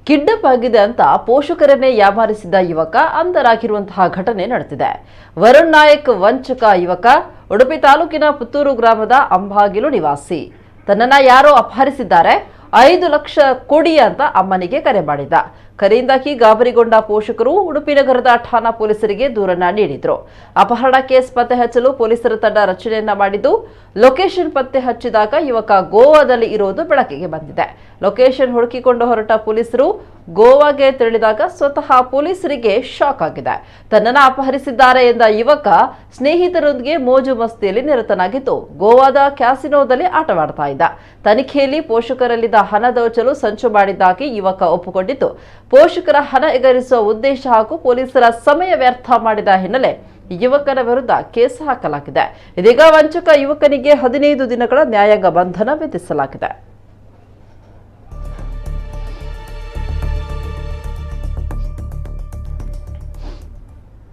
Kidnap ಆಗಿದೆ ಅಂತ ಪೋಷಕರನ್ನೇ ಯಾಮಾರಿಸಿದ ಯುವಕ ಅಂಧರಾಗಿರುವಂತಹ ಘಟನೆ ನಡೆದಿದೆ. ವರುಣ್ ನಾಯಕ್ ವಂಚಕ ಯುವಕ ಉಡುಪಿ ತಾಲೂಕಿನ ಪುತ್ತೂರು ಗ್ರಾಮದ ಅಂಬಾಗಿಲು ನಿವಾಸಿ. ತನ್ನನ್ನ ಯಾರೋ ಅಪಹರಿಸಿದ್ದಾರೆ, 5 ಲಕ್ಷ ಕೊಡಿ ಅಂತ ಅಮ್ಮನಿಗೆ ಕರೆ ಮಾಡಿದ್ದ. ಕರೆಯಿಂದಾಗಿ ಗಾಬರಿಗೊಂಡ ಪೋಷಕರು ಉಡುಪಿ ನಗರದ ಠಾಣಾ ಪೊಲೀಸರಿಗೆ ದೂರನ್ನ ನೀಡಿದ್ರು. ಅಪಹರಣ ಕೇಸ್ ಪತ್ತೆ ಹಚ್ಚಲು ಪೊಲೀಸರ ತಂಡ ರಚನೆಯನ್ನ ಮಾಡಿದ್ದು, ಲೊಕೇಶನ್ ಪತ್ತೆ ಹಚ್ಚಿದಾಗ ಯುವಕ ಗೋವಾದಲ್ಲಿ ಇರೋದು ಬೆಳಕಿಗೆ ಬಂದಿದೆ. ಲೊಕೇಶನ್ ಹುಡುಕಿಕೊಂಡು ಹೊರಟ ಪೊಲೀಸರು ಗೋವಾಗೆ ತೆರಳಿದಾಗ ಸ್ವತಃ ಪೊಲೀಸರಿಗೆ ಶಾಕ್ ಆಗಿದೆ. ತನ್ನನ್ನ ಅಪಹರಿಸಿದ್ದಾರೆ ಎಂದ ಯುವಕ ಸ್ನೇಹಿತರೊಂದಿಗೆ ಮೋಜು ಮಸ್ತಿಯಲ್ಲಿ ನಿರತನಾಗಿದ್ದು, ಗೋವಾದ ಕ್ಯಾಸಿನೋದಲ್ಲಿ ಆಟವಾಡ್ತಾ ಇದ್ದ. ತನಿಖೆಯಲ್ಲಿ ಪೋಷಕರಲ್ಲಿದ್ದ ಹಣ ದೋಚಲು ಸಂಚು ಮಾಡಿದ್ದಾಗಿ ಯುವಕ ಒಪ್ಪಿಕೊಂಡಿದ್ದು, ಪೋಷಕರ ಹಣ ಎಗರಿಸುವ ಉದ್ದೇಶ ಹಾಗೂ ಪೊಲೀಸರ ಸಮಯ ವ್ಯರ್ಥ ಮಾಡಿದ ಹಿನ್ನೆಲೆ ಯುವಕನ ವಿರುದ್ಧ ಕೇಸ್ ಹಾಕಲಾಗಿದೆ. ಇದೀಗ ವಂಚಕ ಯುವಕನಿಗೆ 15 ದಿನಗಳ ನ್ಯಾಯಾಂಗ ಬಂಧನ ವಿಧಿಸಲಾಗಿದೆ.